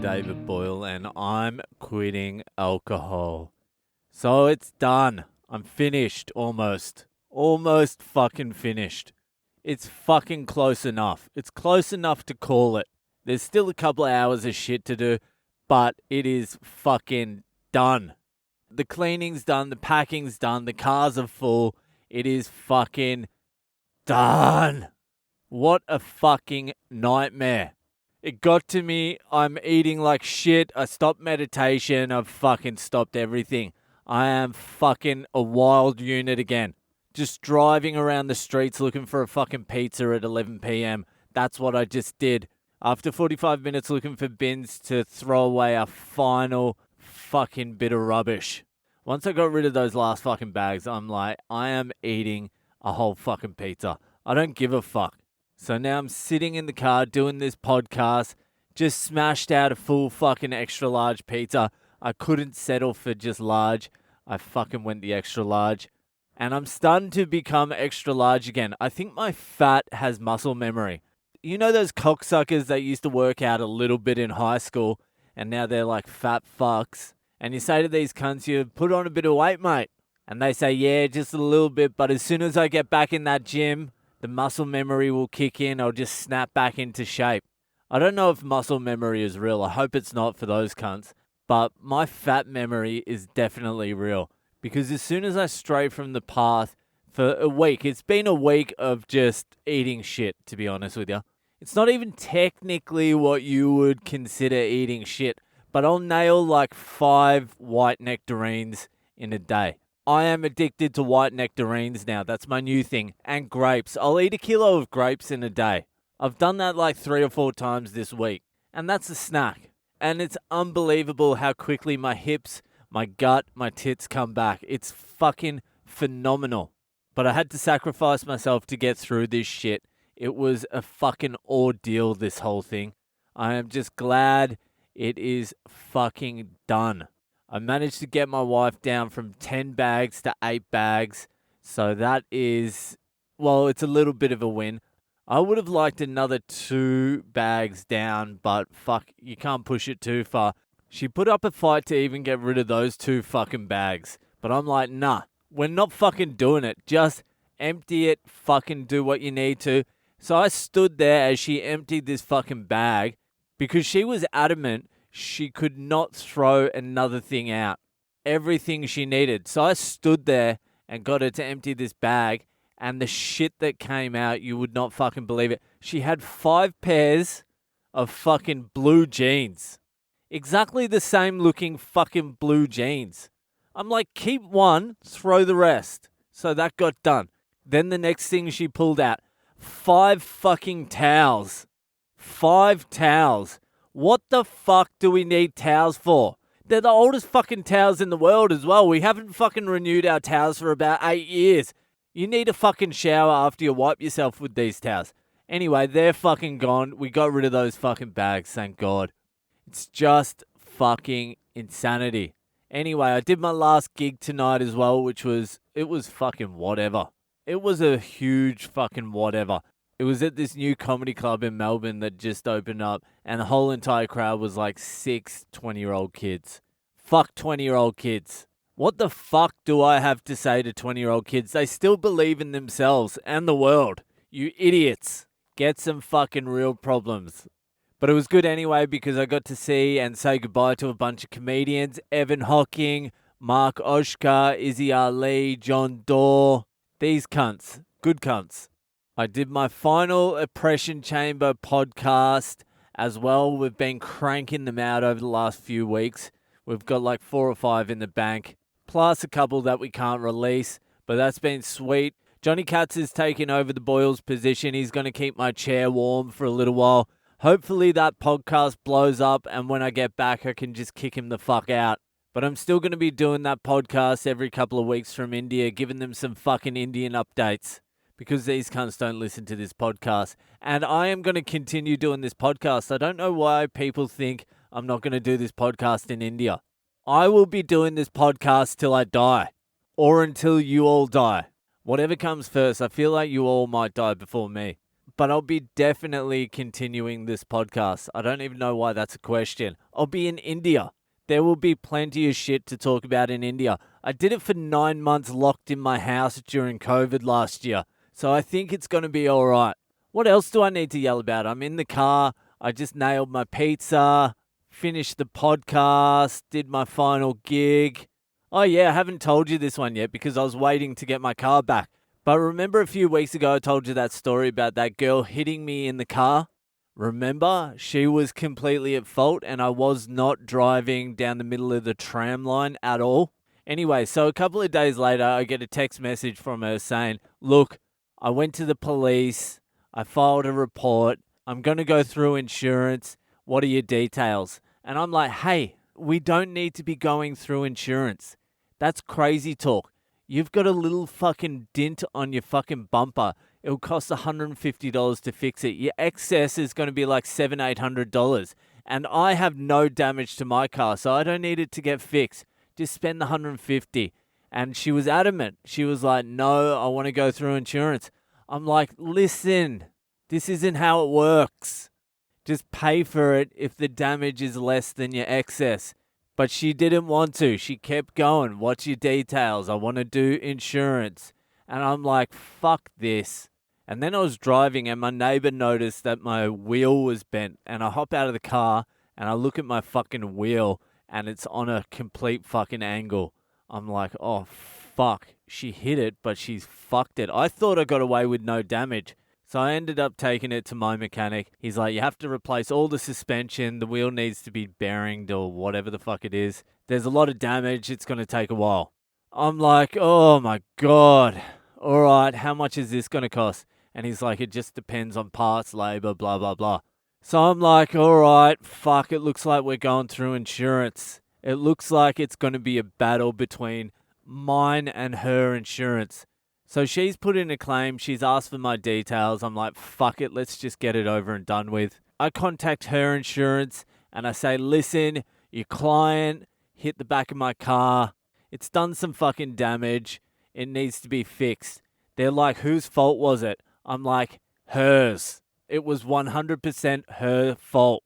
David Boyle, and I'm quitting alcohol. So it's done. I'm finished, almost. Almost fucking finished. It's fucking close enough. It's close enough to call it. There's still a couple of hours of shit to do, but it is fucking done. The cleaning's done, the packing's done, the cars are full. It is fucking done. What a fucking nightmare. It got to me. I'm eating like shit. I stopped meditation. I've fucking stopped everything. I am fucking a wild unit again. Just driving around the streets looking for a fucking pizza at 11 p.m. That's what I just did. After 45 minutes looking for bins to throw away a final fucking bit of rubbish. Once I got rid of those last fucking bags, I'm like, I am eating a whole fucking pizza. I don't give a fuck. So now I'm sitting in the car doing this podcast, just smashed out a full fucking extra large pizza. I couldn't settle for just large. I fucking went the extra large. And I'm starting to become extra large again. I think my fat has muscle memory. You know those cocksuckers that used to work out a little bit in high school and now they're like fat fucks? And you say to these cunts, you put on a bit of weight, mate. And they say, yeah, just a little bit. But as soon as I get back in that gym, the muscle memory will kick in. I'll just snap back into shape. I don't know if muscle memory is real. I hope it's not for those cunts. But my fat memory is definitely real. Because as soon as I stray from the path for a week, it's been a week of just eating shit, to be honest with you. It's not even technically what you would consider eating shit. But I'll nail like 5 white nectarines in a day. I am addicted to white nectarines now. That's my new thing. And grapes. I'll eat a kilo of grapes in a day. I've done that like 3 or 4 times this week. And that's a snack. And it's unbelievable how quickly my hips, my gut, my tits come back. It's fucking phenomenal. But I had to sacrifice myself to get through this shit. It was a fucking ordeal, this whole thing. I am just glad it is fucking done. I managed to get my wife down from 10 bags to 8 bags. So that is, well, it's a little bit of a win. I would have liked another 2 bags down, but fuck, you can't push it too far. She put up a fight to even get rid of those 2 fucking bags. But I'm like, nah, we're not fucking doing it. Just empty it, fucking do what you need to. So I stood there as she emptied this fucking bag because she was adamant she could not throw another thing out. Everything she needed. So I stood there and got her to empty this bag, and the shit that came out, you would not fucking believe it. She had 5 pairs of fucking blue jeans. Exactly the same looking fucking blue jeans. I'm like, keep one, throw the rest. So that got done. Then the next thing she pulled out, 5 fucking towels. 5 towels. What the fuck do we need towels for? They're the oldest fucking towels in the world as well. We haven't fucking renewed our towels for about 8 years. You need a fucking shower after you wipe yourself with these towels. Anyway, they're fucking gone. We got rid of those fucking bags, thank God. It's just fucking insanity. Anyway, I did my last gig tonight as well, it was fucking whatever. It was a huge fucking whatever. It was at this new comedy club in Melbourne that just opened up, and the whole entire crowd was like 6 20-year-old kids. Fuck 20-year-old kids. What the fuck do I have to say to 20-year-old kids? They still believe in themselves and the world. You idiots. Get some fucking real problems. But it was good anyway because I got to see and say goodbye to a bunch of comedians. Evan Hocking, Mark Oshka, Izzy Ali, John Doerr. These cunts. Good cunts. I did my final Oppression Chamber podcast as well. We've been cranking them out over the last few weeks. We've got like 4 or 5 in the bank, plus a couple that we can't release, but that's been sweet. Johnny Katz is taking over the Boyles position. He's going to keep my chair warm for a little while. Hopefully that podcast blows up, and when I get back, I can just kick him the fuck out. But I'm still going to be doing that podcast every couple of weeks from India, giving them some fucking Indian updates. Because these cunts don't listen to this podcast. And I am going to continue doing this podcast. I don't know why people think I'm not going to do this podcast in India. I will be doing this podcast till I die. Or until you all die. Whatever comes first. I feel like you all might die before me. but I'll be definitely continuing this podcast. I don't even know why that's a question. I'll be in India. There will be plenty of shit to talk about in India. I did it for 9 months locked in my house during COVID last year, so I think it's going to be all right. What else do I need to yell about? I'm in the car. I just nailed my pizza, finished the podcast, did my final gig. Oh yeah, I haven't told you this one yet because I was waiting to get my car back. But remember a few weeks ago I told you that story about that girl hitting me in the car? Remember? She was completely at fault and I was not driving down the middle of the tram line at all. Anyway, so a couple of days later I get a text message from her saying, look, I went to the police, I filed a report, I'm going to go through insurance, what are your details? And I'm like, hey, we don't need to be going through insurance. That's crazy talk. You've got a little fucking dint on your fucking bumper. It'll cost $150 to fix it. Your excess is going to be like $700-800. And I have no damage to my car, so I don't need it to get fixed. Just spend the $150. And she was adamant. She was like, no, I want to go through insurance. I'm like, listen, this isn't how it works. Just pay for it if the damage is less than your excess. But she didn't want to. She kept going. What's your details? I want to do insurance. And I'm like, fuck this. And then I was driving and my neighbor noticed that my wheel was bent. And I hop out of the car and I look at my fucking wheel and it's on a complete fucking angle. I'm like, oh, fuck. She hit it, but she's fucked it. I thought I got away with no damage. So I ended up taking it to my mechanic. He's like, you have to replace all the suspension. The wheel needs to be bearinged or whatever the fuck it is. There's a lot of damage. It's going to take a while. I'm like, oh my God. All right, how much is this going to cost? And he's like, it just depends on parts, labor, blah, blah, blah. So I'm like, all right, fuck, it looks like we're going through insurance. It looks like it's going to be a battle between mine and her insurance. So she's put in a claim. She's asked for my details. I'm like, fuck it. Let's just get it over and done with. I contact her insurance and I say, listen, your client hit the back of my car. It's done some fucking damage. It needs to be fixed. They're like, whose fault was it? I'm like, hers. It was 100% her fault.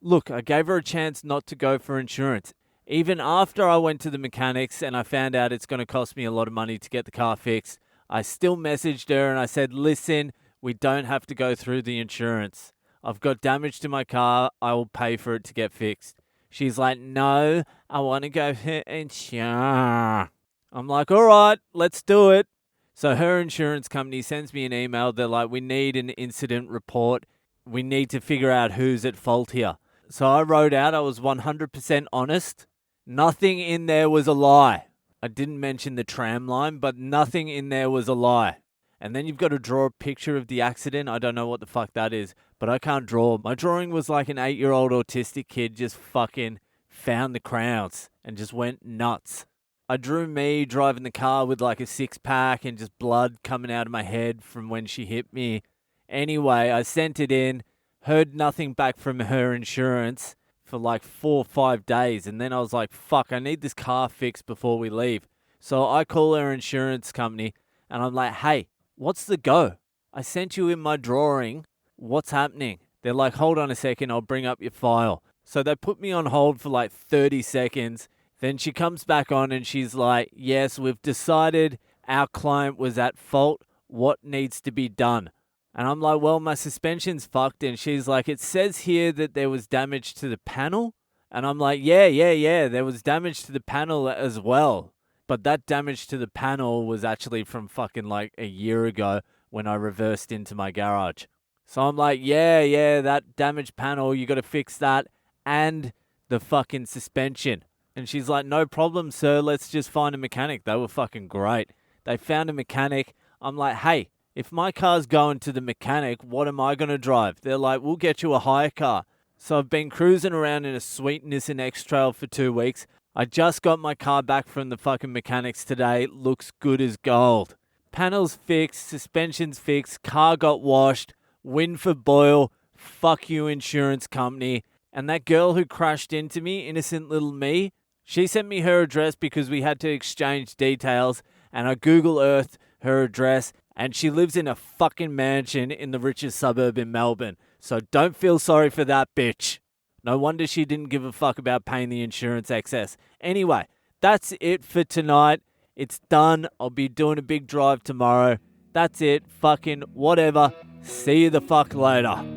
Look, I gave her a chance not to go for insurance. Even after I went to the mechanics and I found out it's going to cost me a lot of money to get the car fixed, I still messaged her and I said, listen, we don't have to go through the insurance. I've got damage to my car. I will pay for it to get fixed. She's like, no, I want to go for insurance. I'm like, all right, let's do it. So her insurance company sends me an email. They're like, we need an incident report. We need to figure out who's at fault here. So I wrote out, I was 100% honest. Nothing in there was a lie. I didn't mention the tram line, but nothing in there was a lie. And then you've got to draw a picture of the accident. I don't know what the fuck that is, but I can't draw. My drawing was like an 8-year-old autistic kid just fucking found the crowds and just went nuts. I drew me driving the car with like a 6-pack and just blood coming out of my head from when she hit me. Anyway, I sent it in, heard nothing back from her insurance for like 4 or 5 days. And then I was like, fuck, I need this car fixed before we leave. So I call her insurance company and I'm like, hey, what's the go? I sent you in my drawing. What's happening? They're like, hold on a second, I'll bring up your file. So they put me on hold for like 30 seconds. Then she comes back on and she's like, yes, we've decided our client was at fault. What needs to be done? And I'm like, well, my suspension's fucked. And she's like, it says here that there was damage to the panel. And I'm like, yeah. There was damage to the panel as well. But that damage to the panel was actually from fucking like a year ago when I reversed into my garage. So I'm like, yeah, that damaged panel, you got to fix that and the fucking suspension. And she's like, no problem, sir. Let's just find a mechanic. They were fucking great. They found a mechanic. I'm like, hey, if my car's going to the mechanic, what am I going to drive? They're like, we'll get you a hire car. So I've been cruising around in a sweet Nissan X-Trail for 2 weeks. I just got my car back from the fucking mechanics today. Looks good as gold. Panels fixed, suspension's fixed, car got washed, win for Boyle, fuck you insurance company. And that girl who crashed into me, innocent little me, she sent me her address because we had to exchange details, and I Google Earthed her address, And she lives in a fucking mansion in the richest suburb in Melbourne. So don't feel sorry for that bitch. No wonder she didn't give a fuck about paying the insurance excess. Anyway, that's it for tonight. It's done. I'll be doing a big drive tomorrow. That's it. Fucking whatever. See you the fuck later.